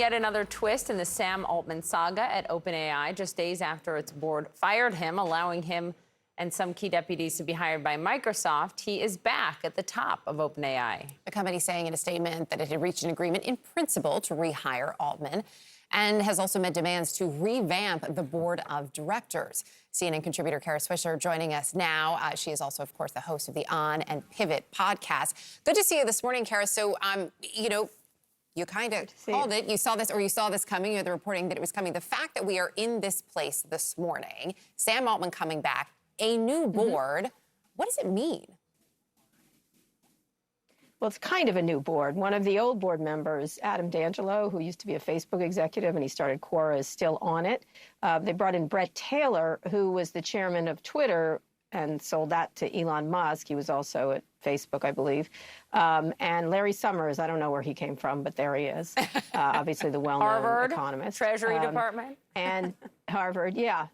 Yet another twist in the Sam Altman saga at OpenAI, just days after its board fired him, allowing him and some key deputies to be hired by Microsoft. He is back at the top of OpenAI. The company saying in a statement that it had reached an agreement in principle to rehire Altman and has also made demands to revamp the board of directors. CNN contributor Kara Swisher joining us now. She is also, of course, the host of the On and Pivot podcast. Good to see you this morning, Kara. So, you kind of called it. You saw this coming. You had the reporting that it was coming. The fact that we are in this place this morning, Sam Altman coming back, a new board, what does it mean? Well, it's kind of a new board. One of the old board members, Adam D'Angelo, who used to be a Facebook executive, and he started Quora, is still on it. They brought in Bret Taylor, who was the chairman of Twitter and sold that to Elon Musk. He was also at Facebook, I believe. And Larry Summers, I don't know where he came from, but there he is. Obviously the well-known economist. Treasury Department. And Harvard, yeah.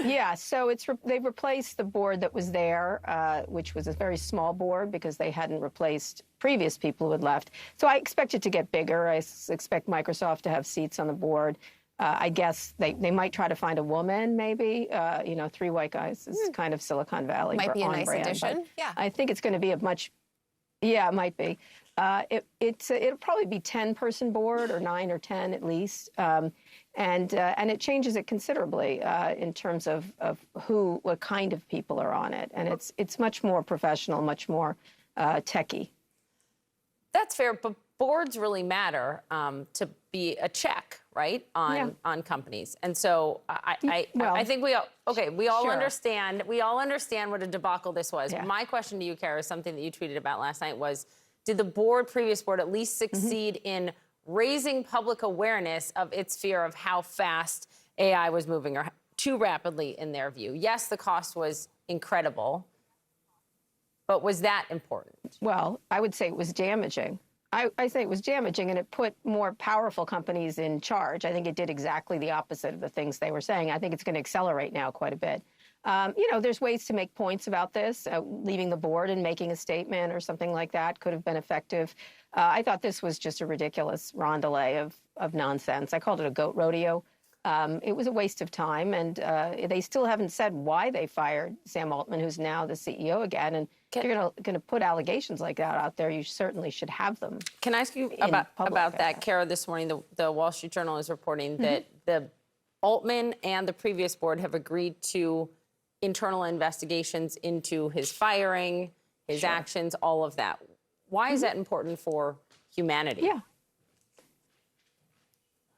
Yeah, so they've replaced the board that was there, which was a very small board because they hadn't replaced previous people who had left. So I expect it to get bigger. I expect Microsoft to have seats on the board. I guess they might try to find a woman, maybe. Three white guys is kind of Silicon Valley. Might be a nice brand, addition. Yeah, I think it's going to be it might be. It'll probably be 10-person board or 9 or 10 at least. And it changes it considerably in terms of what kind of people are on it. And it's much more professional, much more techie. That's fair, but boards really matter to be a check, right, on companies. And so I think we all understand what a debacle this was. Yeah. My question to you, Kara, is something that you tweeted about last night was, did the previous board at least succeed in raising public awareness of its fear of how fast AI was moving or too rapidly in their view? Yes, the cost was incredible, but was that important? Well, I would say it was damaging. I say it was damaging, and it put more powerful companies in charge. I think it did exactly the opposite of the things they were saying. I think it's going to accelerate now quite a bit. There's ways to make points about this. Leaving the board and making a statement or something like that could have been effective. I thought this was just a ridiculous rondelay of nonsense. I called it a goat rodeo. It was a waste of time, and they still haven't said why they fired Sam Altman, who's now the CEO again. And if you're going to put allegations like that out there, you certainly should have them. Can I ask you about that, Kara? This morning, the Wall Street Journal is reporting that the Altman and the previous board have agreed to internal investigations into his firing, his actions, all of that. Why is that important for humanity? Yeah.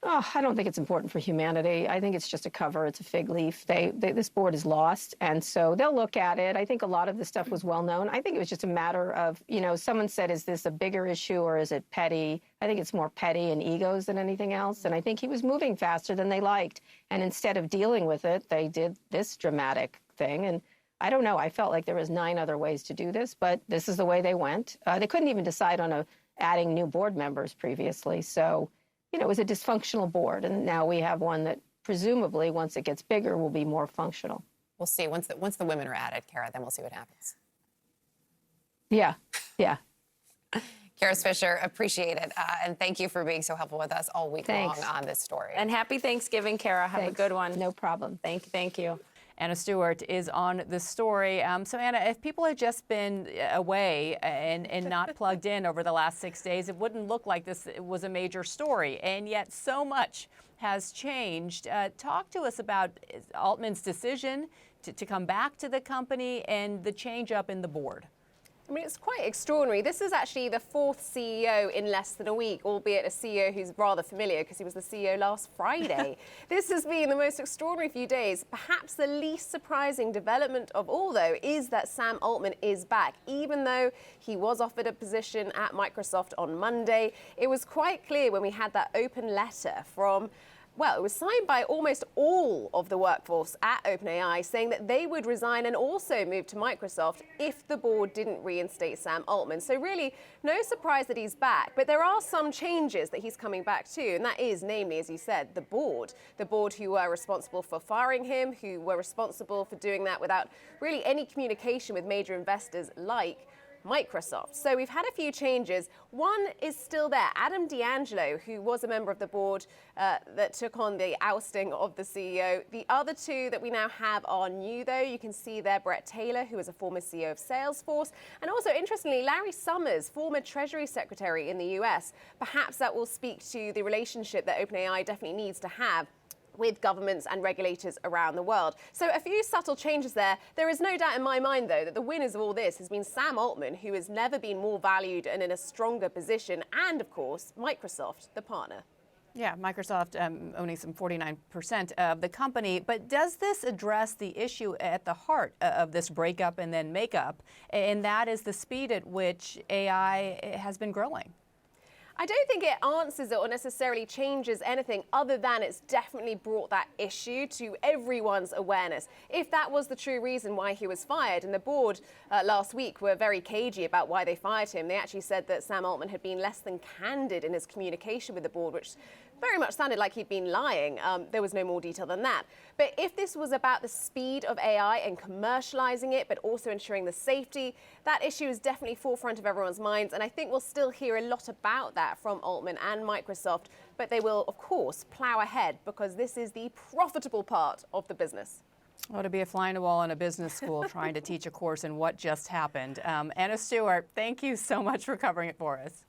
Oh, I don't think it's important for humanity. I think it's just a cover. It's a fig leaf. This board is lost, and so they'll look at it. I think a lot of the stuff was well known. I think it was just a matter of, someone said, is this a bigger issue or is it petty? I think it's more petty and egos than anything else, and I think he was moving faster than they liked. And instead of dealing with it, they did this dramatic thing, and I don't know. I felt like there was 9 other ways to do this, but this is the way they went. They couldn't even decide on adding new board members previously, so it was a dysfunctional board, and now we have one that presumably, once it gets bigger, will be more functional. We'll see. Once the women are added, Kara, then we'll see what happens. Yeah. Kara Swisher, appreciate it. And thank you for being so helpful with us all week long on this story. And happy Thanksgiving, Kara. Have a good one. No problem. Thank you. Anna Stewart is on the story. So, Anna, if people had just been away and not plugged in over the last 6 days, it wouldn't look like this was a major story. And yet so much has changed. Talk to us about Altman's decision to come back to the company and the change up in the board. I mean, it's quite extraordinary. This is actually the 4th CEO in less than a week, albeit a CEO who's rather familiar because he was the CEO last Friday. This has been the most extraordinary few days. Perhaps the least surprising development of all, though, is that Sam Altman is back. Even though he was offered a position at Microsoft on Monday, it was quite clear when we had that open letter from it was signed by almost all of the workforce at OpenAI saying that they would resign and also move to Microsoft if the board didn't reinstate Sam Altman. So really, no surprise that he's back. But there are some changes that he's coming back to, and that is, namely, as you said, the board who were responsible for firing him, who were responsible for doing that without really any communication with major investors like Microsoft. So we've had a few changes. One is still there. Adam D'Angelo, who was a member of the board that took on the ousting of the CEO. The other two that we now have are new, though. You can see there Brett Taylor, who was a former CEO of Salesforce. And also, interestingly, Larry Summers, former Treasury Secretary in the US. Perhaps that will speak to the relationship that OpenAI definitely needs to have with governments and regulators around the world. So a few subtle changes there. There is no doubt in my mind, though, that the winners of all this has been Sam Altman, who has never been more valued and in a stronger position, and, of course, Microsoft, the partner. Yeah, Microsoft owning some 49% of the company. But does this address the issue at the heart of this breakup and then makeup? And that is the speed at which AI has been growing. I don't think it answers it or necessarily changes anything other than it's definitely brought that issue to everyone's awareness. If that was the true reason why he was fired, and the board last week were very cagey about why they fired him, they actually said that Sam Altman had been less than candid in his communication with the board, which very much sounded like he'd been lying. There was no more detail than that. But if this was about the speed of AI and commercializing it, but also ensuring the safety, that issue is definitely forefront of everyone's minds. And I think we'll still hear a lot about that from Altman and Microsoft. But they will, of course, plow ahead because this is the profitable part of the business. Well, to be a fly on the wall in a business school trying to teach a course in what just happened. Anna Stewart, thank you so much for covering it for us.